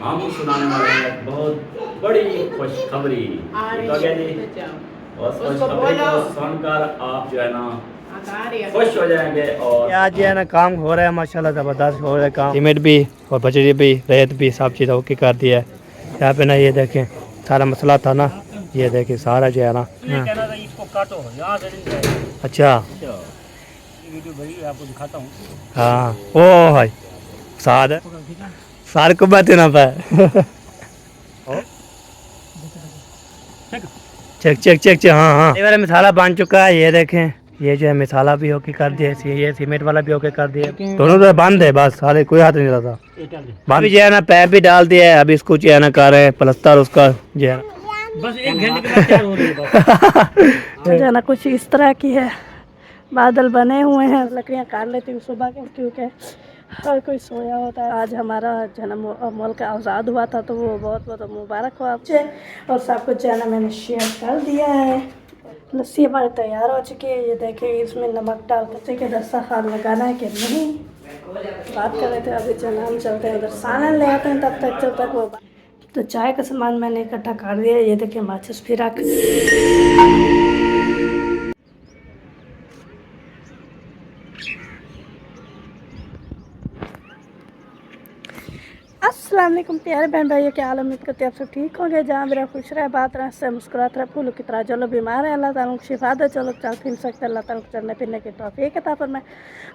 हम सुनाने वाले हैं एक बहुत बड़ी खुशखबरी। ठीक हो गया जी। उस खुशखबरी को सुनकर आप जो है ना खुश हो जाएंगे। और आज जो है ना काम हो रहा है माशाल्लाह ज़बरदस्त हो रहा है काम। सीमेंट भी और बजरी भी रेत भी सब चीज़ ओके कर दिया है। यहाँ पे ना ये देखें सारा मसला था ना, ये देखें सारा जो है ना। कहना था इसको काटो यहाँ से नहीं जाएगा। अच्छा वीडियो बड़ी आपको दिखाता हूँ। हाँ ओ भाई साद सार को बात ना पाए। चेक चेक चेक चेक हाँ हाँ ये वाला मसाला बन चुका है। ये देखें ये जो है मसाला भी ओके कर दिया, ये सीमेंट वाला भी ओके कर दिया। दोनों तो बंद है बस, सारे कोई हाथ नहीं रहता। अभी जो है ना पैप भी डाल दिया है। अभी इसको जो है ना कर रहे हैं प्लस्तर उसका जो है ना। बस 1 घंटे के बाद तैयार हो रही है। जो है ना कुछ इस तरह की है। बादल बने हुए हैं, लकड़ियाँ काट लेती हूँ सुबह के, क्योंकि हर कोई सोया होता है। आज हमारा जन्म मुल्क आज़ाद हुआ था, तो वो बहुत बहुत मुबारक हो आपसे। और सब कुछ जो है ना मैंने शेयर कर दिया है। लस्सी हमारी तैयार हो चुकी है। ये देखिए इसमें नमक डाल के कि दस्तरखान लगाना है कि नहीं, बात कर रहे थे। अभी जो है हम चलते हैं उधर सालन ले आते हैं, तब तक जब तक वो। तो चाय का सामान मैंने इकट्ठा कर दिया। ये देखिए माचिस भी रख। अस्सलाम वालेकुम प्यारे बहन भाइयों, क्या हाल। उम्मीद करते हैं आप सब ठीक होंगे। जहाँ मेरा खुश रहे, बात रहे, से मुस्कुराते रहे, फूलों की तरह। जो लोग बीमार है अल्लाह ताला को शिफा दे, जो लोग चल फिर सकते अल्लाह ताला को चलने फिरने की तौफीक अता फरमाए।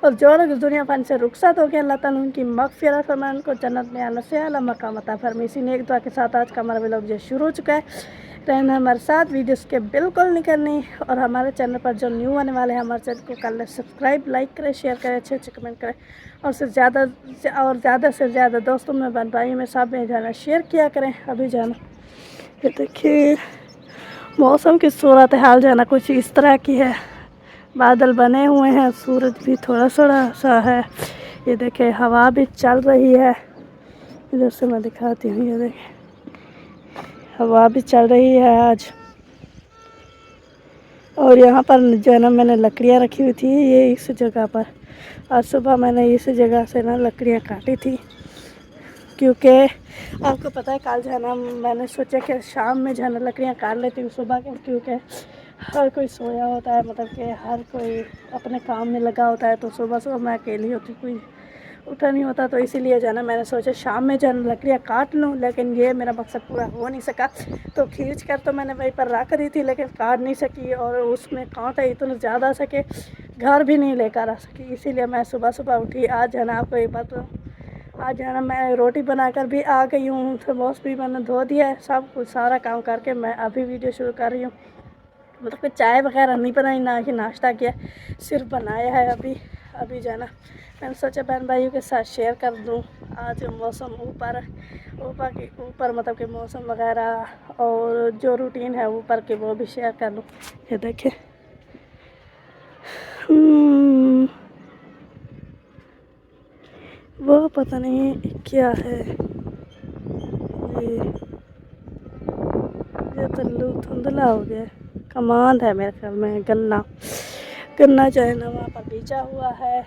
और जो लोग इस दुनिया फन से रुखसत हो गए अल्लाह ताला उनकी मगफिरत फरमाए, उनको जन्नत में आना से आला मकाम अता फरमाए। इसी नेक दुआ के साथ आज का हमारा व्लॉग जो शुरू हो चुका है। रहना हमारे साथ, वीडियोस के बिल्कुल नहीं करनी। और हमारे चैनल पर जो न्यू आने वाले हैं हमारे चैनल को कर ले सब्सक्राइब, लाइक करें, शेयर करें, अच्छे अच्छे कमेंट करें। और ज़्यादा से ज़्यादा दोस्तों में, बहन भाइयों में, सब में जाना शेयर किया करें। अभी जाना ये देखिए मौसम की सूरत हाल जाना कुछ इस तरह की है। बादल बने हुए हैं, सूरज भी थोड़ा थोड़ा सा है। ये देखिए हवा भी चल रही है। इधर से मैं दिखाती हूँ, ये देखिए हवा भी चल रही है आज। और यहाँ पर जो है ना मैंने लकड़ियाँ रखी हुई थी, ये इस जगह पर। आज सुबह मैंने इस जगह से ना लकड़ियाँ काटी थी, क्योंकि आपको पता है कल जो है ना मैंने सोचा कि शाम में जो है ना लकड़ियाँ काट लेती हूँ सुबह के, क्योंकि हर कोई सोया होता है, मतलब कि हर कोई अपने काम में लगा होता है। तो सुबह सुबह मैं अकेली होती, कोई उठा नहीं होता, तो इसीलिए जो है ना मैंने सोचा शाम में जो है लकड़ियाँ काट लूँ। लेकिन ये मेरा मकसद पूरा हो नहीं सका, तो खींच कर तो मैंने वहीं पर रख दी थी, लेकिन काट नहीं सकी। और उसमें कांटे इतने ज़्यादा सके घर भी नहीं लेकर आ सकी। इसीलिए मैं सुबह सुबह उठी। आज है ना आपको एक बात, आज है ना मैं रोटी बनाकर भी आ गई हूँ, थर्मोस भी मैंने धो दिया है। सब कुछ सारा काम करके मैं अभी वीडियो शुरू कर रही हूँ। मतलब कि चाय वगैरह नहीं बनाई, ना ही नाश्ता किया, सिर्फ बनाया है अभी। अभी जो है ना मैंने सोचा बहन भाइयों के साथ शेयर कर दूँ। आज मौसम ऊपर मतलब कि मौसम वगैरह और जो रूटीन है ऊपर के, वो भी शेयर कर लूँ। ये देखें वो पता नहीं क्या है, ये तो धुंधला हो गया। कमाल है मेरे ख्याल में। गन्ना जो है ना वहाँ पर बेचा हुआ है।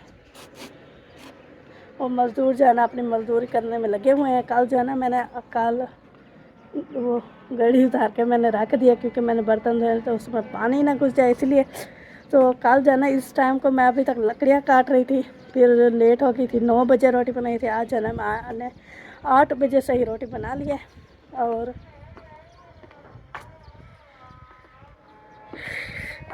और मज़दूर जो है ना अपनी मज़दूरी करने में लगे हुए हैं। कल जो है ना मैंने वो गड़ी उतार के मैंने रख दिया, क्योंकि मैंने बर्तन धोए तो उसमें पानी ना घुस जाए, इसलिए। तो कल जो है ना इस टाइम को मैं अभी तक लकड़ियाँ काट रही थी, फिर लेट हो गई थी। 9 बजे रोटी बनाई थी। आज जो है ना मैंने 8 बजे से ही रोटी बना ली है। और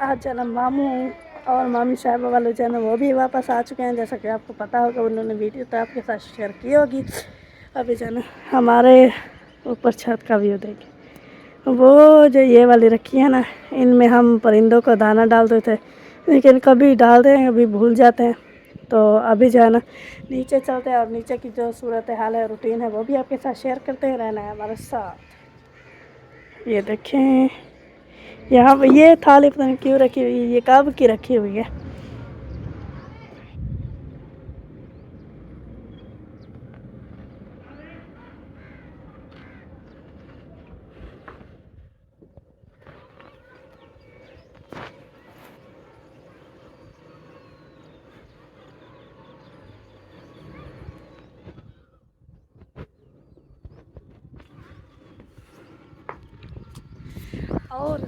आज जो है ना मामू और मामी साहब वाले जो है ना वो भी वापस आ चुके हैं। जैसा कि आपको पता होगा, उन्होंने वीडियो तो आपके साथ शेयर की होगी। अभी जो है ना हमारे ऊपर छत का व्यू देखिए। वो जो ये वाली रखी है ना, इनमें हम परिंदों को दाना डालते थे, लेकिन कभी डालते हैं कभी भूल जाते हैं। तो अभी जो है ना नीचे चलते हैं, और नीचे की जो सूरत हाल है, रूटीन है, वो भी आपके साथ शेयर करते हैं। रहना है हमारे साथ। ये देखें यहाँ पर ये थाली पता नहीं क्यों रखी हुई है, ये कब की रखी हुई है। और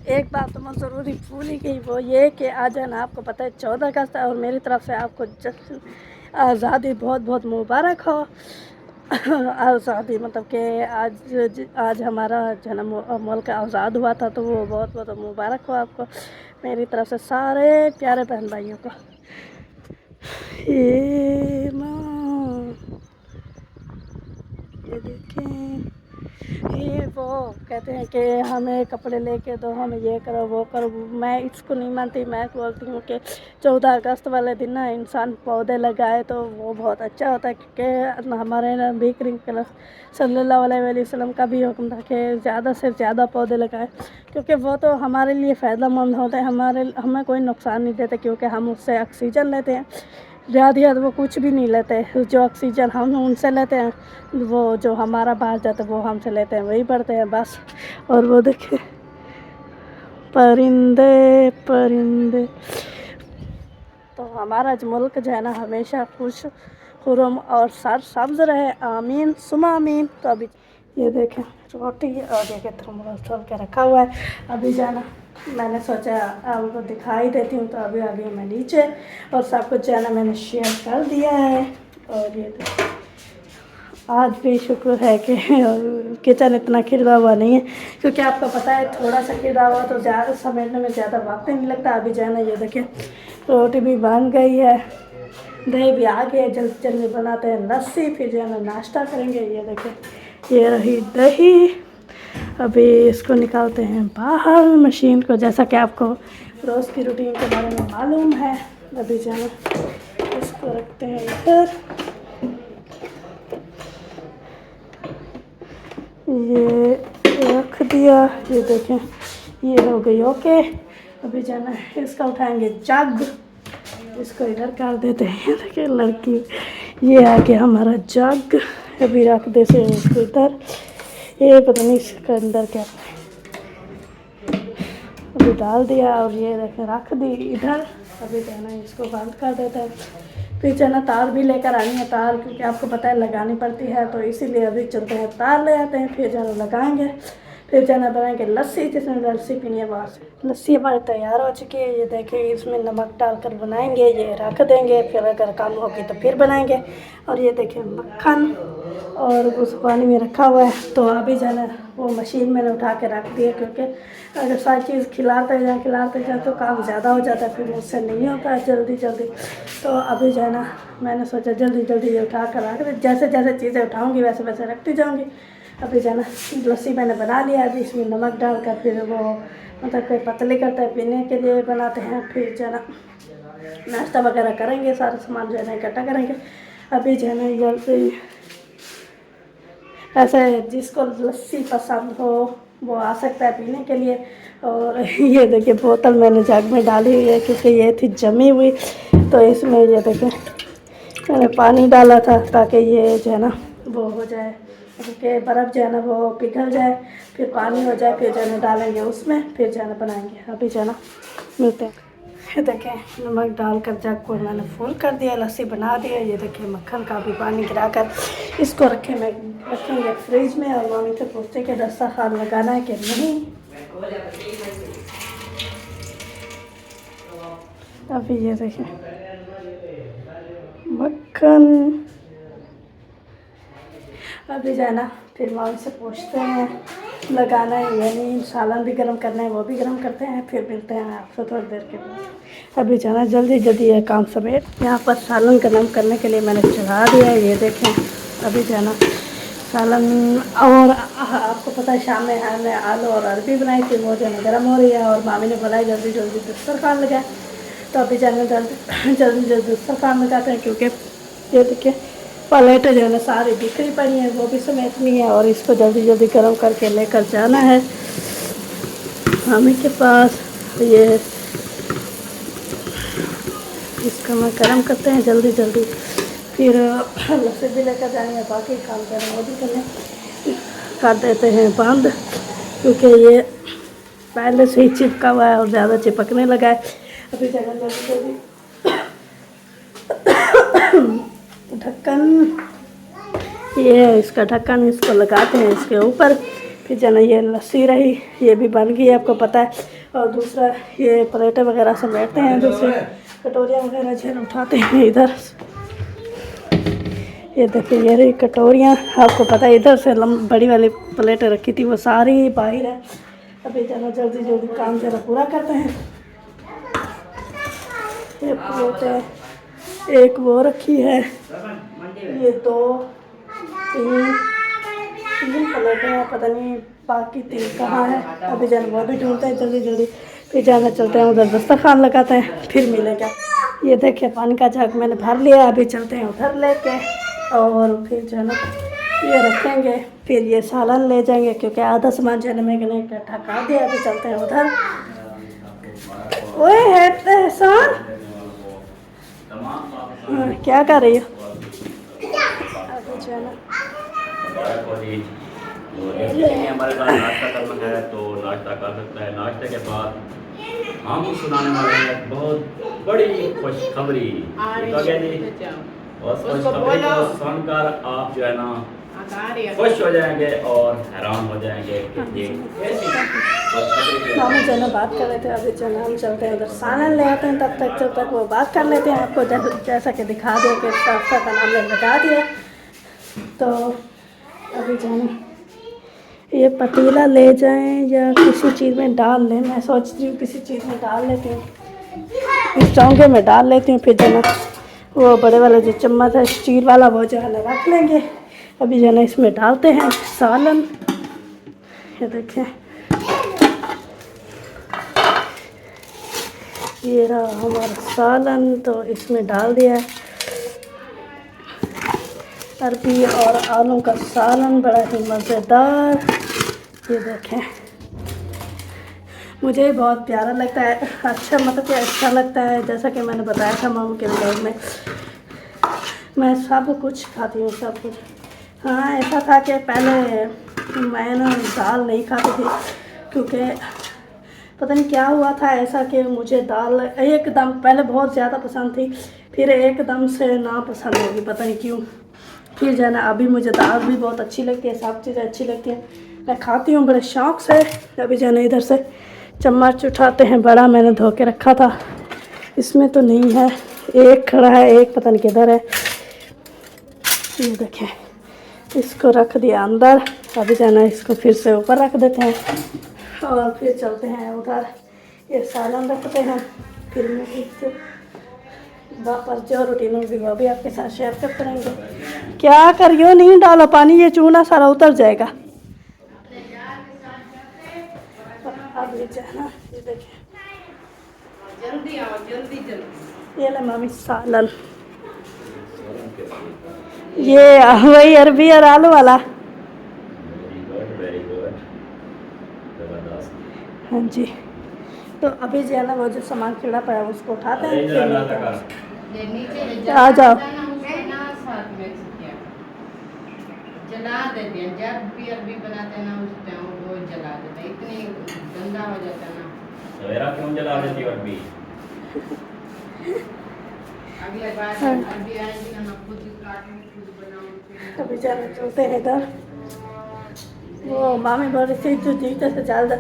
एक बात तो मैं ज़रूरी भूल ही गई, वो ये कि आज है ना आपको पता है 14 अगस्त है और मेरी तरफ से आपको जश्न आज़ादी बहुत बहुत मुबारक हो। आज़ादी मतलब कि आज हमारा जन्म मुल्क आज़ाद हुआ था, तो वो बहुत बहुत मुबारक हो आपको मेरी तरफ से, सारे प्यारे बहन भाइयों को। ये माँ, ये देखें, ये वो कहते हैं कि हमें कपड़े लेके दो, हमें ये करो वो करो। मैं इसको नहीं मानती, मैं बोलती हूँ कि 14 अगस्त वाले दिन ना इंसान पौधे लगाए तो वो बहुत अच्छा होता है, क्योंकि हमारे नबी करीम सल्लल्लाहु अलैहि वसल्लम का भी हुक्म था कि ज़्यादा से ज़्यादा पौधे लगाए, क्योंकि वो तो हमारे लिए फ़ायदेमंद होते हैं, हमें कोई नुकसान नहीं देते, क्योंकि हम उससे ऑक्सीजन लेते हैं। ज़्यादा वो कुछ भी नहीं लेते, जो ऑक्सीजन हम उनसे लेते हैं, वो जो हमारा बाहर जाता है वो हमसे लेते हैं, वही पढ़ते हैं बस। और वो देखे परिंदे परिंदे, तो हमारा जो मुल्क जो है ना हमेशा खुश खुरम और सब्ज़ रहे, आमीन सुमा आमीन। तो अभी ये देखें रोटी और ये थर्मोस खोल के रखा हुआ है, अभी जाना मैंने सोचा आपको दिखाई देती हूँ, तो अभी आ गई मैं नीचे और सब कुछ जो है ना मैंने शेयर कर दिया है। और ये आज भी शुक्र है कि किचन इतना खिला हुआ नहीं है, क्योंकि आपको पता है थोड़ा सा खिला हुआ तो ज़्यादा समेटने में ज़्यादा वक्त नहीं लगता। अभी जो है ना ये देखिए रोटी भी बन गई है, दही भी आ गया, जल्दी जल्दी बनाते हैं लस्सी, फिर जो है ना नाश्ता करेंगे। ये देखिए ये रही दही, अभी इसको निकालते हैं बाहर मशीन को, जैसा कि आपको रोज़ की रूटीन के बारे में मालूम है। अभी जो है इसको रखते हैं इधर, ये रख दिया, ये देखें ये हो गई ओके। अभी जाना है इसका उठाएंगे जग, इसको इधर कर देते हैं। देखिए लड़की, ये आ गया हमारा जग, अभी रख देते हैं इसको इधर। ये पता नहीं इसके अंदर क्या, अभी डाल दिया और ये देखें रख दी इधर। अभी जो है ना इसको बंद कर देते हैं। फिर जो है ना तार भी लेकर आनी है, तार क्योंकि आपको पता है लगानी पड़ती है, तो इसीलिए अभी चलते हैं तार ले आते हैं, फिर जो है लगाएंगे, फिर जो है ना बनाएंगे लस्सी, जिसमें लस्सी पीनी है बाहर से। लस्सी हमारी तैयार हो चुकी है, ये देखिए इसमें नमक डालकर बनाएंगे, ये रख देंगे, फिर अगर कम होगी तो फिर बनाएंगे। और ये देखिए मक्खन और उस पानी में रखा हुआ है, तो अभी जो है ना वो मशीन मैंने उठा के रख दिया, क्योंकि अगर सारी चीज़ खिलाते जाए तो काम ज़्यादा हो जाता है, फिर मुझसे नहीं होता है जल्दी जल्दी। तो अभी जो है ना मैंने सोचा जल्दी जल्दी ये उठा कर रख दे, जैसे जैसे चीज़ें उठाऊँगी वैसे वैसे रखती जाऊँगी। अभी जो है ना लस्सी मैंने बना लिया, अभी इसमें नमक डालकर फिर वो मतलब कोई पतली करता है पीने के लिए बनाते हैं, फिर जो है ना नाश्ता वगैरह करेंगे, सारा सामान जो है ना इकट्ठा करेंगे। अभी जो है ना जल्दी ऐसे जिसको लस्सी पसंद हो वो आ सकता है पीने के लिए। और ये देखिए बोतल मैंने जग में डाली हुई है, क्योंकि ये थी जमी हुई, तो इसमें ये देखिए मैंने पानी डाला था ताकि ये जो है ना वो हो जाए, क्योंकि बर्फ़ जो है ना वो पिघल जाए, फिर पानी हो जाए, फिर जो है ना डालेंगे उसमें, फिर जो है ना बनाएंगे। अभी जो है ना मिलते हैं। ये देखें नमक डालकर जग को मैंने फुल कर दिया, लस्सी बना दिया। ये देखिए मक्खन का भी पानी गिराकर इसको रखेंगे फ्रिज में, और मामी से पूछते कि दस्तरखान लगाना है कि नहीं। अभी ये देखें मक्खन, अभी जाना फिर मामी से पूछते हैं लगाना है या नहीं, सालन भी गर्म करना है वो भी गर्म करते हैं, फिर मिलते हैं आपसे थोड़ी देर के बाद। अभी जाना जल्दी जल्दी ये काम समेट, यहाँ पर सालन गर्म करने के लिए मैंने चढ़ा दिया है। ये देखें अभी जाना सालन, और आपको पता है शाम में हमने आलू और अरबी बनाई थी, वो जो है गर्म हो रही है, और मामी ने बनाई जल्दी जल्दी दस्तरखान लगाए। तो अभी जाना जल्दी जल्दी दस्तरखान लगाते हैं, क्योंकि ये देखिए प्लेट जो है ना सारी बिखरी पड़ी है, वो भी समेटनी है, और इसको जल्दी जल्दी गर्म करके लेकर जाना है मामी के पास। ये इसको मैं गर्म करते हैं जल्दी जल्दी, फिर लस्सी भी लेकर जाएंगे, बाकी काम करें वो भी करने कर देते हैं बंद, क्योंकि ये पहले से ही चिपका हुआ है और ज़्यादा चिपकने लगा है। अभी जगह जल्दी जल्दी ढक्कन, ये इसका ढक्कन इसको लगाते हैं इसके ऊपर, फिर जना ये लस्सी रही, ये भी बन गई आपको पता है। और दूसरा ये प्लेटें वगैरह समेटते हैं, दूसरे कटोरियाँ वगैरह जो उठाते हैं इधर। ये देखिए ये रही कटोरियाँ, आपको पता है इधर से बड़ी वाली प्लेटें रखी थी वो सारी बाहर है। अभी जना जल्दी जल्दी काम ज़रा पूरा करते हैं। ये प्लेटें एक वो रखी है, ये 2 3 प्लेटें हैं, पता नहीं बाकी 3 कहाँ है। अभी जाना वो भी ढूंढते हैं जल्दी जल्दी, फिर जाना चलते हैं उधर दस्तरखान लगाते हैं, फिर मिलेगा। ये देखिए पानी का जग मैंने भर लिया, अभी चलते हैं उधर लेके और फिर जो है ना ये रखेंगे, फिर ये सालन ले जाएंगे क्योंकि आधा सामान जो है मैंने इकट्ठा कर दिया। अभी चलते हैं उधर। ओए है एहसान, क्या कर रही हो? अभी जो है ना हमारे पास नाश्ता करना है तो नाश्ता कर सकता है। नाश्ते के बाद हम सुनाने वाले हैं बहुत बड़ी खुशखबरी। ठीक हो गया जी? उस खुशखबरी को सुनकर आप जो है ना खुश हो जाएंगे और हैरान हो जाएंगे कि ये कैसी खुशखबरी। हम जो है ना बात कर रहे थे, अभी जो है ना हम चलते हैं उधर सालन ले आते हैं, जब तक वो बात कर लेते हैं। आपको जैसा कि दिखा दिया कि नाश्ता का नाम लगा दिया। तो अभी जो है ना ये पतीला ले जाएं या किसी चीज़ में डाल लें, मैं सोचती हूँ किसी चीज़ में डाल लेती हूँ, इस चौंके में डाल लेती हूँ। फिर जो है ना वो बड़े वाला जो चम्मच है स्टील वाला वो जो है ना रख लेंगे। अभी जो है ना इसमें डालते हैं सालन। ये देखें ये रहा हमारा सालन, तो इसमें डाल दिया है अरबी और आलू का सालन, बड़ा ही मज़ेदार। ये देखें मुझे बहुत प्यारा लगता है, अच्छा मतलब कि अच्छा लगता है। जैसा कि मैंने बताया था मामू के ब्लॉग में, मैं सब कुछ खाती हूँ, सब कुछ। हाँ ऐसा था कि पहले मैं ना दाल नहीं खाती थी क्योंकि पता नहीं क्या हुआ था ऐसा कि मुझे दाल एकदम पहले बहुत ज़्यादा पसंद थी, फिर एकदम से ना पसंद होगी, पता नहीं क्यों। फिर जो है ना अभी मुझे दाल भी बहुत अच्छी लगती है, सब चीज़ें अच्छी लगती हैं, मैं खाती हूँ बड़े शौक़ से। अभी जो है ना इधर से चम्मच उठाते हैं, बड़ा मैंने धो के रखा था, इसमें तो नहीं है, एक खड़ा है, एक पता नहीं किधर है। ये देखें इसको रख दिया अंदर। अभी जो है ना इसको फिर से ऊपर रख देते हैं और फिर चलते हैं उधर, ये सालन रखते हैं। फिर मैं वापस जो रूटीन होगी वो भी आपके साथ शेयर करते रहेंगे। क्या करियो, नहीं डालो पानी, ये चूना सारा उतर जाएगा। अब ये जो है ना ये देखिए जल्दी आओ, जल्दी जल्दी। ये ले मामी सालन, ये वही अरबी और आलू वाला। वेरी गुड, जबरदस्त। हाँ जी, तो अभी जो है ना वो जो सामान खिला पड़ा है उसको उठाते हैं, फिर मिलते हैं। ये नीचे आ जाओ। साथ में किया जला देते हैं, जब भी अरबी बनाते हैं ना उस टाइम वो जला देते हैं, इतनी गंदा हो जाता है ना। सवेरा क्यों जला देती हो अरबी? अगले बार अरबी आएंगी ना मैं खुद काटूंगी, खुद बनाऊंगी। अभी जाना चलते हैं इधर। वो मामी बोल रही थी जो नीचे से जल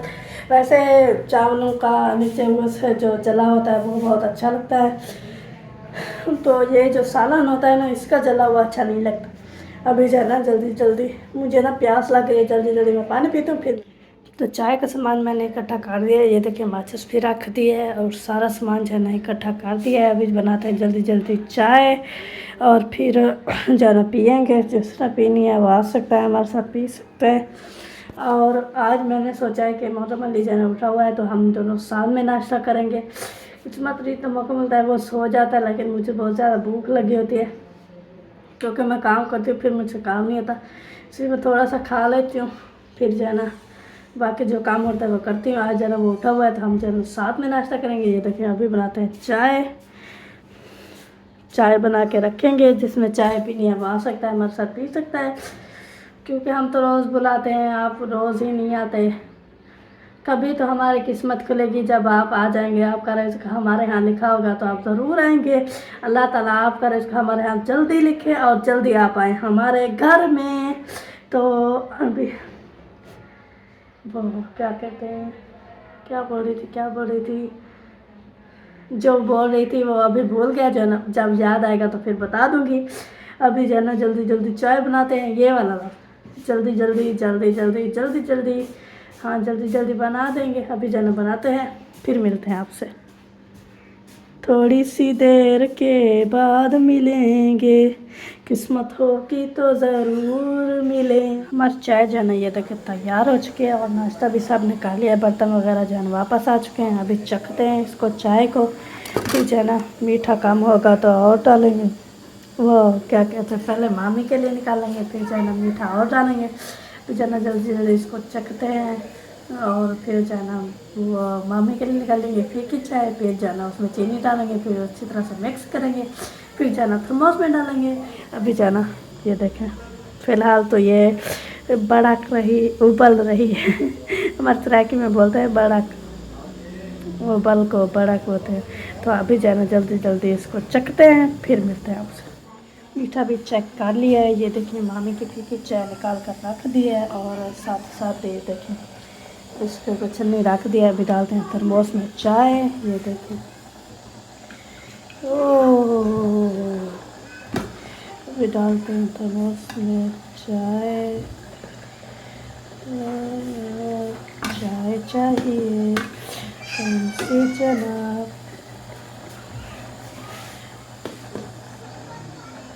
वैसे चावलों का नीचे वो से जो जला होता है वो बहुत अच्छा लगता है, तो ये जो सालन होता है ना इसका जला हुआ अच्छा नहीं लगता। अभी जो है ना जल्दी जल्दी मुझे ना प्यास लग गई है, जल्दी जल्दी मैं पानी पीती हूँ। फिर तो चाय का सामान मैंने इकट्ठा कर दिया है, ये देखिए माचिस भी रख दी है और सारा सामान जो है ना इकट्ठा कर दिया है। अभी बनाते हैं जल्दी जल्दी चाय और फिर जो है ना पियेंगे, जिस तरह पीनी है वो आ सकता है हमारे साथ पी सकते हैं। और आज मैंने सोचा है कि मोहतरम अली जाना उठा हुआ है तो हम दोनों साथ में नाश्ता करेंगे। किस्मत रही तो मौका मिलता है वो सो जाता है, लेकिन मुझे बहुत ज़्यादा भूख लगी होती है क्योंकि मैं काम करती हूँ, फिर मुझसे काम नहीं होता, इसलिए मैं थोड़ा सा खा लेती हूँ, फिर जो है ना बाकी जो काम होता है वो करती हूँ। आज जरा वो उठा हुआ है तो हम जरा साथ में नाश्ता करेंगे। ये देखिए अभी बनाते हैं चाय बना के रखेंगे, जिसमें चाय पीनी है वो आ सकता है हमारे साथ पी सकता है, क्योंकि हम तो रोज़ बुलाते हैं, आप रोज़ ही नहीं आते। कभी तो हमारी किस्मत खुलेगी जब आप आ जाएंगे, आपका रिज़्क़ हमारे यहाँ लिखा होगा तो आप ज़रूर आएंगे। अल्लाह ताला आपका रिज़्क़ हमारे यहाँ जल्दी लिखे और जल्दी आप आए हमारे घर में। तो अभी वो क्या कहते हैं, क्या बोल रही थी जो बोल रही थी वो अभी भूल गया, जो है ना जब याद आएगा तो फिर बता दूंगी। अभी जो है ना जल्दी जल्दी चाय बनाते हैं, ये वाला जल्दी जल्दी जल्दी जल्दी जल्दी जल्दी, हाँ जल्दी जल्दी बना देंगे। अभी जो है ना बनाते हैं, फिर मिलते हैं आपसे थोड़ी सी देर के बाद मिलेंगे, किस्मत हो कि तो ज़रूर मिले। हमारी चाय जो है ना ये देखिए तैयार हो चुकी है और नाश्ता भी सब निकाल लिया है, बर्तन वगैरह जो है ना वापस आ चुके हैं। अभी चखते हैं इसको चाय को, फिर जो है ना मीठा कम होगा तो और डालेंगे, वो क्या कहते हैं पहले मामी के लिए निकालेंगे, फिर जो है ना मीठा और डालेंगे। फिर जो है ना जल्दी जल्दी इसको चखते हैं और फिर जो है ना वो मामी के लिए निकालेंगे फीकी चाय, फिर जो है ना उसमें चीनी डालेंगे, फिर अच्छी तरह से मिक्स करेंगे, फिर जो है ना थर्मोस में डालेंगे। अभी जो है ना ये देखें फ़िलहाल तो ये बड़क रही उबल रही है हमारे सराइकी में बोलते हैं बड़क, वो बल को बड़क होते हैं। तो अभी जो है ना जल्दी जल्दी इसको चखते हैं, फिर मिलते हैं आपसे। मीठा भी चेक कर लिया है, ये देखिए मामी की फीकी चाय निकाल कर रख दी है और साथ साथ ये देखें इसको कुछ नहीं रख दिया। अभी डालते हैं थर्मोस में चाय, ये देखिए ओह, अभी डालते हैं थर्मोस में चाय। चाय चाहिए कौन-सी जनाब,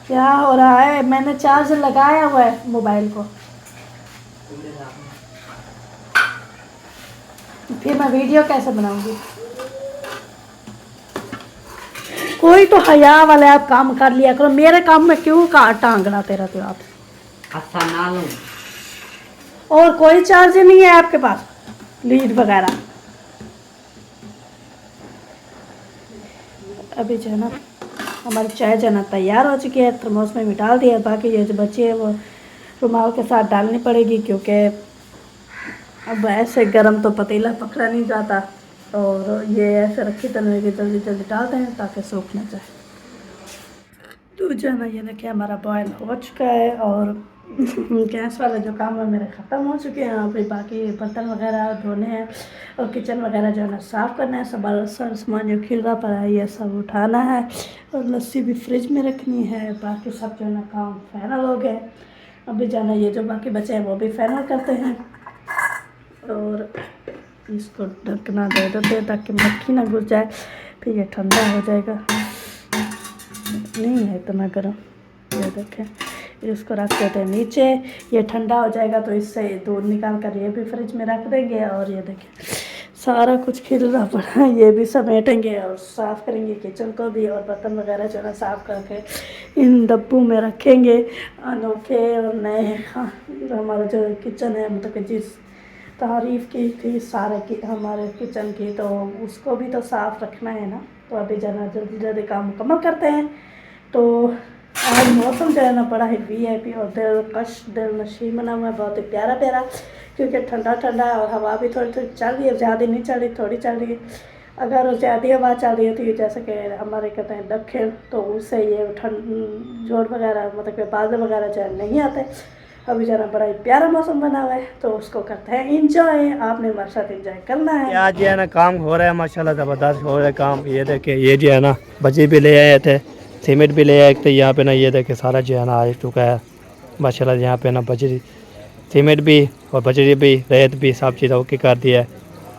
क्या हो रहा है? मैंने चार्ज लगाया हुआ है मोबाइल को, फिर मैं वीडियो कैसे बनाऊंगी? कोई तो हया वाले आप काम कर लिया करो, मेरे काम में क्यों टांग अड़ाते रहते हो आप? अच्छा ना लूं। और कोई चार्ज नहीं है आपके पास लीड वगैरह? अभी जो है ना हमारी चाय जो है ना तैयार हो चुकी है, थर्मोस में भी डाल दिया। बाकी ये जो बची है वो रुमाल के साथ डालनी पड़ेगी, क्योंकि अब ऐसे गर्म तो पतीला पकड़ा नहीं जाता, और ये ऐसे रखी तरह की जल्दी जल्दी डालते हैं ताकि सूख ना जाए। तो जो है ना ये देखिए हमारा बॉयल हो चुका है और गैस वाला जो काम है मेरे ख़त्म हो चुके हैं। अभी बाकी बर्तन वगैरह धोने हैं और किचन वगैरह जो है ना साफ़ करना है। सब सामान जो खिल रहा पड़ा है ये सब उठाना है और लस्सी भी फ्रिज में रखनी है। बाकी सब जो है ना काम फाइनल हो गए। अभी जो है ना ये जो बाकी बचे हैं वो भी फाइनल करते हैं और इसको ढकना दे देते हैं ताकि मक्खी ना घुस जाए। फिर ये ठंडा हो जाएगा, नहीं है इतना गर्म। ये देखें इसको रख देते हैं नीचे, ये ठंडा हो जाएगा तो इससे दूध निकाल कर ये भी फ्रिज में रख देंगे। और ये देखें सारा कुछ खिलना पड़ा है, ये भी समेटेंगे और साफ़ करेंगे किचन को भी, और बर्तन वगैरह जो है साफ़ करके इन डब्बों में रखेंगे अनोखे और नए। हाँ हमारा जो किचन है मतलब कि जिस तारीफ़ की थी सारे की हमारे किचन की, तो उसको भी तो साफ़ रखना है ना। तो अभी जो है ना जल्दी जल्दी काम मुकम्मल करते हैं। तो आज मौसम जो है ना बड़ा ही VIP और दिलनशीन बना हुआ है, बहुत ही प्यारा प्यारा, क्योंकि ठंडा ठंडा है और हवा भी थोड़ी थोड़ी चल रही है, ज़्यादा नहीं चल रही, थोड़ी चल रही है। अगर ज़्यादा हवा चल रही होती है जैसे कि हमारे कहते हैं दक्षिण, तो उससे ये ठंड जोड़ वगैरह मतलब कि बादल वगैरह जो है नहीं आते। अभी जरा बड़ा ही प्यारा मौसम बना हुआ है तो उसको करते हैं इंजॉय। आपने हमारे साथ इंजॉय करना है। आज जो है ना काम हो रहा है माशाल्लाह ज़बरदस्त हो रहा है काम। ये देखिए ये जो है ना बजी भी ले आए थे, सीमेंट भी ले आए थे यहाँ पे ना। ये देखिए सारा जो है ना आ चुका है माशाल्लाह। यहाँ पे ना बजरी सीमेंट भी और बजरी भी रेत भी सब चीज़ ओके कर दिया है।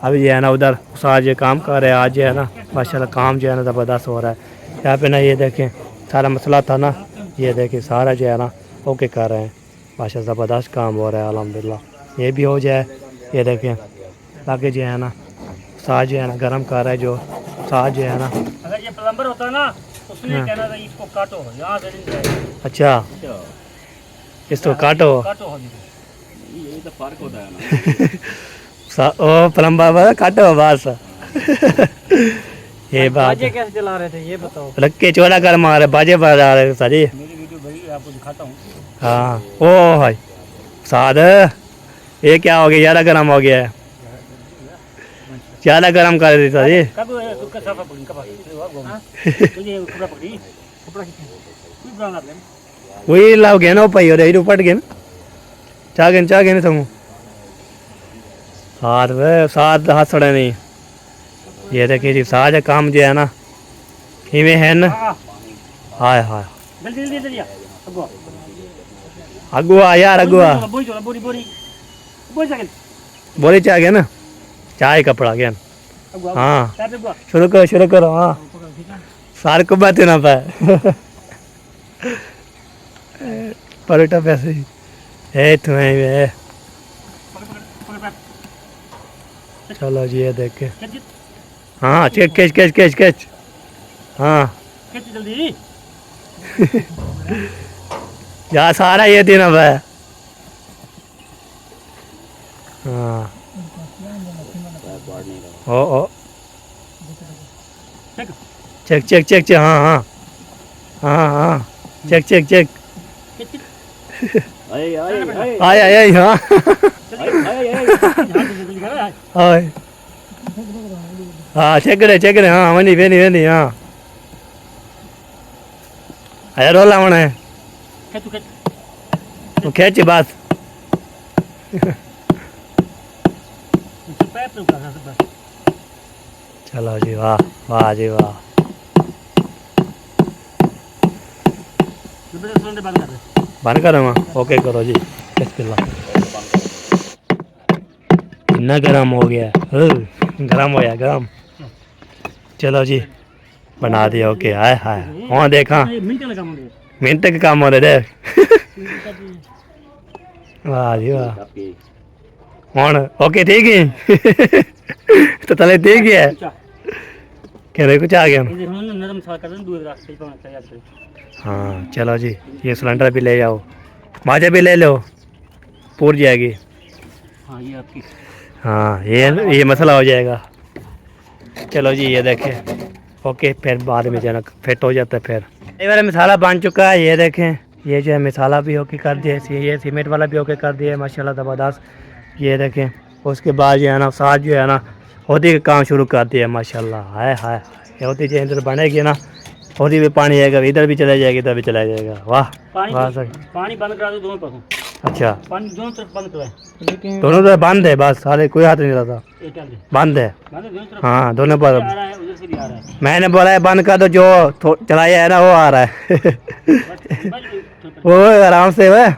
अभी जो है ना उधर आज काम कर रहे हैं। आज जो है ना माशाल्लाह काम जो है ना ज़बरदस्त हो रहा है। यहाँ पे ना ये देखें सारा मसला था ना, ये देखिए सारा जो है ना ओके कर रहे हैं माशा। ज़बरदस्त काम हो रहा है अल्हम्दुलिल्लाह। ये भी हो जाए, ये देखें बाकी जो है ना साज जो है ना गर्म कर रहा है। जो साज जो है ना अगर ये प्लम्बर होता ना उसने कहना था इसको काटो यहाँ से नहीं जाएगा। अच्छा इसको काटो काटो हो यही तो फर्क होता है ना। ओ प्लम्बर वाला काटो बस ये बात बाजे कैसे चला रहे थे ये बताओ। रक्के चोला कर मारे बाजे बजा रहे सारी। मेरी वीडियो बड़ी है आपको दिखाता हूँ। हाँ ओ भाई साद ये क्या हो गया, ज़्यादा गर्म हो गया है, ज़्यादा गर्म कर दी सारी। कब उसका साफा पकड़ी कब तुझे कपड़ा पकड़ी कपड़ा कुछ बनाना प्लान वही लाओ गए ना पाई और पट गए ना चागेन समूह साथ हाथ सड़े नहीं। ये देखिए जी सारा काम जो है ना इवें है ना। हाय हाय जल्दी जल्दी जल्दी अगुआ अगुआ यार अगुआ बोरी चला बोरी बोरी बोरी सेकंड बोले चाह गया ना चाय कपड़ा गया अगुआ हाँ पैर पे अगुआ शुरू करो हाँ सारे को बात ना पाए पलटा पैसे है तुम्हें वे पकड़ पैर चलो जी ये देख के कैच हाँ कैच हाँ कैच जल्दी यहाँ सारा ये देना भाई हाँ ओ चेक हाँ चेक आए हाँ हाँ चेक करे हाँ वेनी हाँ अरे रोला होना है कैच खेची बात पैर पे उठा सब चलो जी वाह जी वाह सिलेंडर बंद कर दे बंद करो ओके करो जी बिस्मिल्लाह इतना गर्म हो गया गर्म हो गया गर्म चलो जी बना दिया ओके हाय वहाँ देखा मिनट लगा मुझे मिनट के काम हो रहे देख वाह जी वाह हूँ ओके ठीक है तो तले ठीक ही है कह रहे कुछ आ गया ये देखो ना नरम सा कर दूर रास्ते पे पहुंच जाए हाँ चलो जी ये सिलेंडर भी ले जाओ माजा भी ले लो पूर जाएगी हाँ ये आपकी हाँ ये मसला हो जाएगा चलो जी ये देखें ओके फिर बाद में जाना फिट हो जाता है फिर ये वाला मसाला बन चुका है ये देखें ये जो है मसाला भी ओके कर दिया ये सीमेंट वाला भी ओके कर दिया है माशाल्लाह ज़बरदस्त ये देखें उसके बाद जो है ना साथ जो है ना होदी का काम शुरू कर दिया माशाल्लाह हाय ये होती जो इधर बनेगी ना होदी भी पानी आएगा इधर भी चला जाएगा इधर भी चला जाएगा वाह वाह सर पानी बंद करा दो दोनों पासों अच्छा पानी दोनों तरफ बंद करवाए दोनों तरफ बंद है बस सारे कोई हाथ नहीं रहता एक टाइम से बंद है बंद है दोनों तरफ हाँ दोनों पर आ रहा है उधर से भी आ रहा है मैंने बोला है बंद कर दो जो चलाया है ना वो आ रहा है बस वो आराम से वह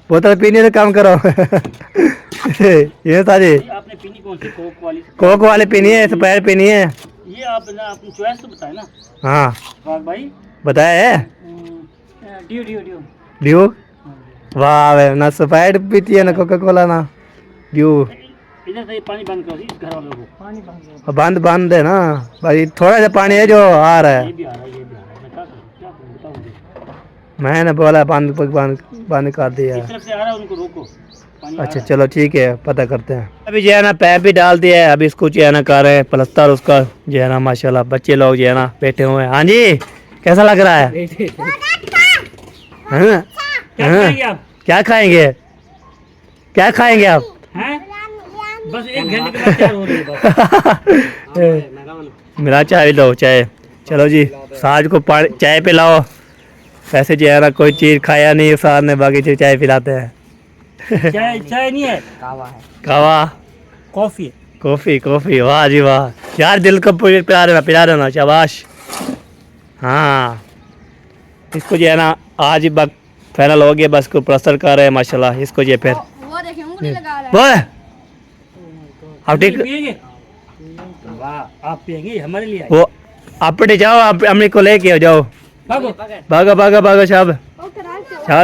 बोतल पीने से काम करो ये सारी आपने पीनी कौन सी कोक वाली पीनी है स्प्राइट पीनी है ये आप ना अपनी चॉइस तो बताए ना हाँ वाह भाई बताया है डियो डियो डियो ड्यू वाह वे ना स्प्राइट पीती है ना कोका कोला ना ड्यू इधर से पानी बंद करो इस घर वालों को पानी बंद बंद है ना भाई थोड़ा सा पानी है जो आ रहा है ये भी आ रहा है ये भी आ रहा है मैं क्या करूं बताओ मुझे मैंने बोला बंद कर दिया इस तरफ से आ रहा है उनको रोको पानी आ अच्छा रहा चलो ठीक है पता करते हैं अभी जो है ना पैप भी डाल दिया है अभी इसको जो है ना कर रहे हैं प्लस्तर उसका जो है ना माशाल्लाह बच्चे लोग जो है ना बैठे हुए हैं हाँ जी कैसा लग रहा है हाँ? हाँ? क्या खाएंगे आप हैं बस एक घंटे के बाद तैयार हो रही है बस मेरा चाय लो चाय चलो जी साज को चाय पिलाओ वैसे जो है ना कोई चीज़ खाया नहीं साथ ने बाकी चीज़ चाय पिलाते हैं चाय चाय नहीं है कावा कॉफी है कॉफ़ी वाह जी वाह यार दिल को पिला रहे ना शाबाश हाँ इसको जो है ना आज ही फाइनल हो गया बस को प्लस्तर कर रहे हैं माशाल्लाह इसको जो फिर वो देखिए उंगली लगा रहा है बोल अब ठीक पिएंगे वाह आप पिएंगे हमारे लिए वो अपने जाओ आप अम्मी को लेके जाओ भागो भागो शाबाश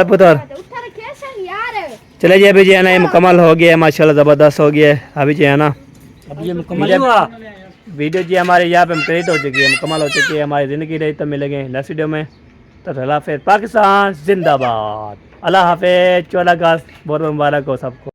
पुत्र उठा रखे सन यार चले जी अभी जो है ना ये मुकम्मल हो गया है माशाल्लाह ज़बरदस्त हो गया है अभी जो है ना अब ये मुकम्मल हुआ वीडियो जी हमारे यहाँ पे कंप्लीट हो चुकी है मुकम्मल हो चुकी है हमारी ज़िंदगी रही तो मिलेंगे नेक्स्ट वीडियो में तो अल्लाह हाफ़िज़ पाकिस्तान जिंदाबाद अल्लाह हाफ़िज़ 14 अगस्त बहुत मुबारक हो सबको।